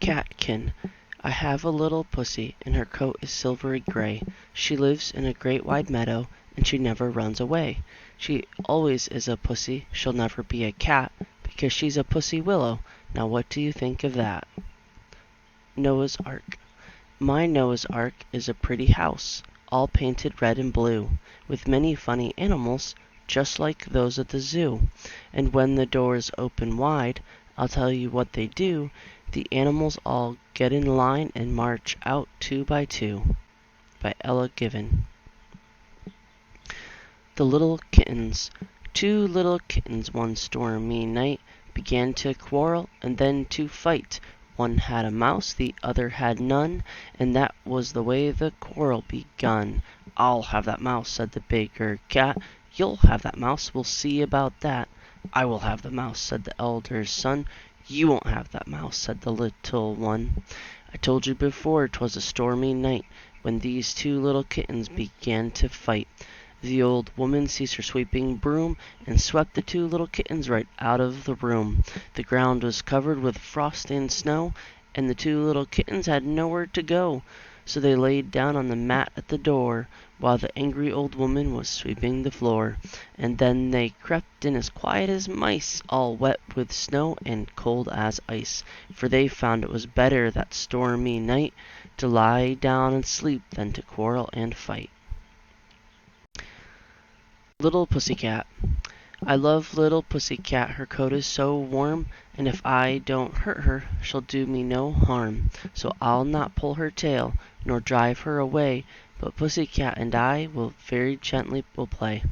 Catkin. I have a little pussy, and her coat is silvery gray. She lives in a great wide meadow, and she never runs away. She always is a pussy, she'll never be a cat, because she's a pussy willow. Now what do you think of that? Noah's Ark. My Noah's Ark is a pretty house, all painted red and blue, with many funny animals, just like those at the zoo. And when the doors open wide, I'll tell you what they do. The animals all get in line and march out 2 by 2. By Ella Given. The Little Kittens. 2 little kittens one stormy night began to quarrel and then to fight. One had a mouse, the other had none, and that was the way the quarrel begun. "I'll have that mouse," said the bigger cat. "You'll have that mouse, we'll see about that." "I will have the mouse," said the elder son. "You won't have that mouse," said the little one. I told you before 'twas a stormy night when these 2 little kittens began to fight. The old woman seized her sweeping broom and swept the 2 little kittens right out of the room. The ground was covered with frost and snow, and the 2 little kittens had nowhere to go. So they laid down on the mat at the door, while the angry old woman was sweeping the floor. And then they crept in as quiet as mice, all wet with snow and cold as ice, for they found it was better that stormy night to lie down and sleep than to quarrel and fight. Little Pussycat. I love little Pussycat, her coat is so warm, and if I don't hurt her, she'll do me no harm. So I'll not pull her tail, nor drive her away, but Pussycat and I will very gently will play.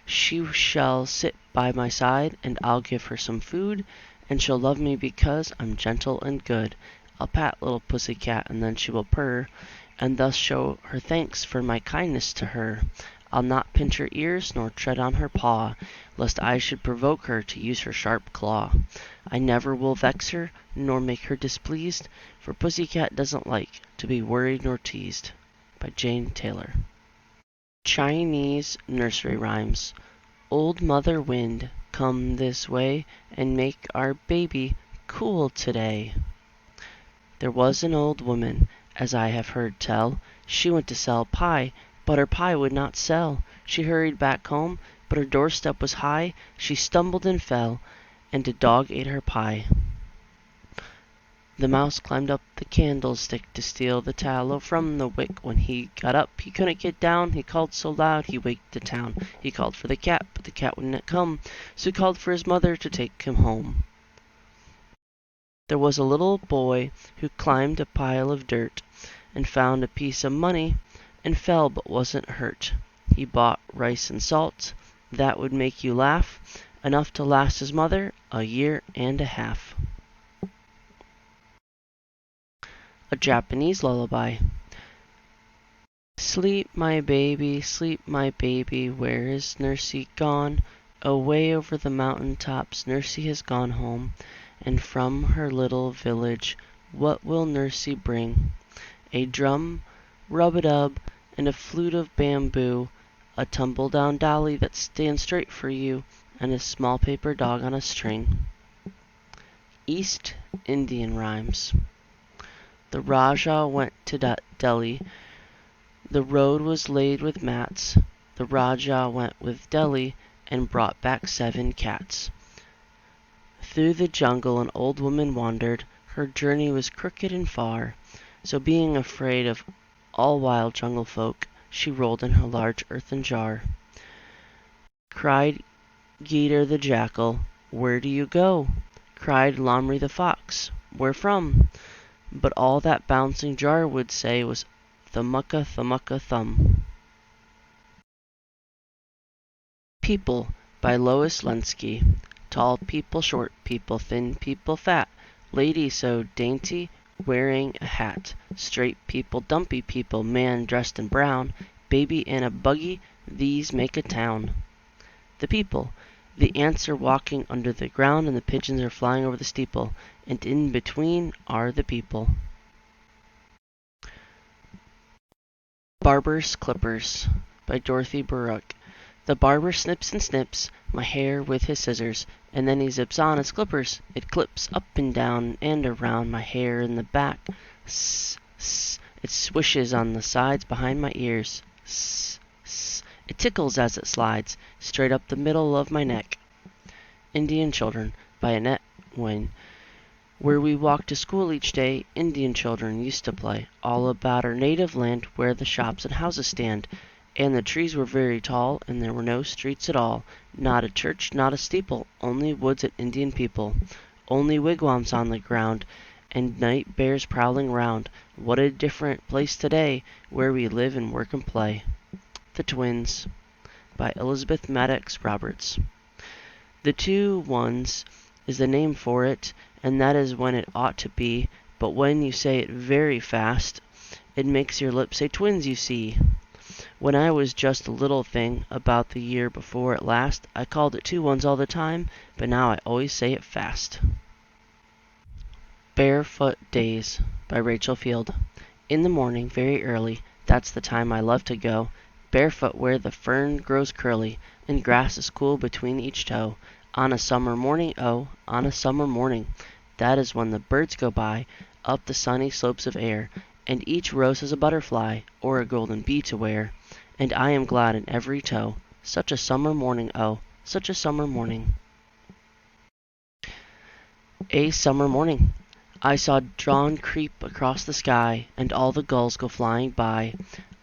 She shall sit by my side, and I'll give her some food, and she'll love me because I'm gentle and good. I'll pat little Pussycat, and then she will purr, and thus show her thanks for my kindness to her. I'll not pinch her ears, nor tread on her paw, lest I should provoke her to use her sharp claw. I never will vex her, nor make her displeased, for Pussycat doesn't like to be worried nor teased. By Jane Taylor. Chinese Nursery Rhymes. Old Mother Wind, come this way, and make our baby cool today. There was an old woman, as I have heard tell. She went to sell pie, but her pie would not sell. She hurried back home, but her doorstep was high. She stumbled and fell, and a dog ate her pie. The mouse climbed up the candlestick to steal the tallow from the wick. When he got up, he couldn't get down. He called so loud, he waked the town. He called for the cat, but the cat wouldn't come, so he called for his mother to take him home. There was a little boy who climbed a pile of dirt and found a piece of money, and fell but wasn't hurt. He bought rice and salt, that would make you laugh, enough to last his mother a year and a half. A Japanese Lullaby. Sleep, my baby, where is Nursey gone? Away over the mountain tops Nursey has gone home, and from her little village what will Nursey bring? A drum, rub-a-dub, and a flute of bamboo, a tumble-down dolly that stands straight for you, and a small paper dog on a string. East Indian Rhymes. The Rajah went to Delhi. The road was laid with mats. The Rajah went with Delhi and brought back 7 cats. Through the jungle an old woman wandered. Her journey was crooked and far. So being afraid of all wild jungle folk, she rolled in her large earthen jar. Cried Geeter the jackal, "Where do you go?" Cried Lamri the fox, "Where from?" But all that bouncing jar would say was thummucka thumb. People by Lois Lenski. Tall people, short people, thin people, fat. Lady so dainty, wearing a hat. Straight people, dumpy people, man dressed in brown. Baby in a buggy, these make a town. The people. The ants are walking under the ground, and the pigeons are flying over the steeple, and in between are the people. Barbers' Clippers by Dorothy Baruch. The barber snips and snips my hair with his scissors, and then he zips on his clippers. It clips up and down and around my hair in the back. Sss, sss. It swishes on the sides behind my ears. Sss, sss. It tickles as it slides straight up the middle of my neck. Indian Children by Annette, Wynne. Where we walked to school each day, Indian children used to play, all about our native land where the shops and houses stand. And the trees were very tall, and there were no streets at all. Not a church, not a steeple, only woods and Indian people. Only wigwams on the ground, and night bears prowling round. What a different place today, where we live and work and play. The Twins by Elizabeth Madox Roberts. The two ones is the name for it, and that is when it ought to be, but when you say it very fast, it makes your lips say twins, you see. When I was just a little thing, about the year before at last, I called it two ones all the time, but now I always say it fast. Barefoot Days by Rachel Field. In the morning, very early, that's the time I love to go, barefoot where the fern grows curly, and grass is cool between each toe. On a summer morning, oh, on a summer morning, that is when the birds go by, up the sunny slopes of air, and each rose has a butterfly, or a golden bee to wear, and I am glad in every toe. Such a summer morning, oh, such a summer morning. A summer morning. I saw dawn creep across the sky, and all the gulls go flying by.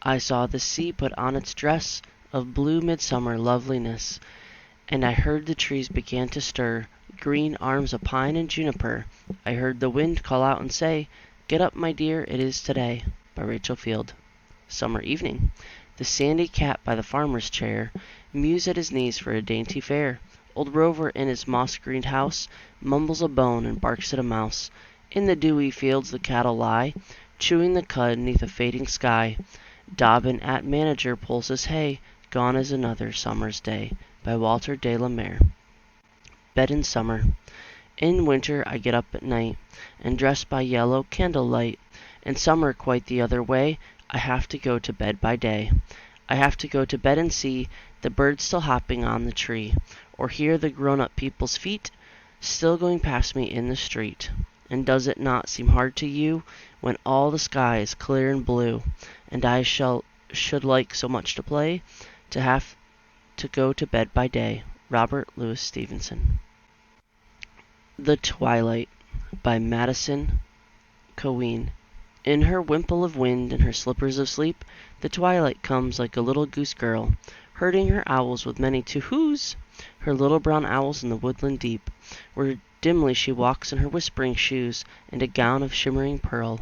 I saw the sea put on its dress of blue midsummer loveliness, and I heard the trees began to stir, green arms of pine and juniper. I heard the wind call out and say, "Get up, my dear, it is today." By Rachel Field. Summer evening. The sandy cat by the farmer's chair mews at his knees for a dainty fare. Old Rover in his moss-greened house mumbles a bone and barks at a mouse. In the dewy fields the cattle lie, chewing the cud 'neath a fading sky. Dobbin at manager pulls his hay. Gone is another summer's day. By Walter de la Mare. Bed in summer. In winter I get up at night, and dress by yellow candlelight. In summer quite the other way, I have to go to bed by day. I have to go to bed and see the birds still hopping on the tree, or hear the grown-up people's feet still going past me in the street. And does it not seem hard to you, when all the sky is clear and blue, and I should like so much to play, to have to go to bed by day? Robert Louis Stevenson. The Twilight by Madison, Cawein. In her wimple of wind and her slippers of sleep, the twilight comes like a little goose girl, herding her owls with many to-whoos, her little brown owls in the woodland deep, where dimly she walks in her whispering shoes and a gown of shimmering pearl.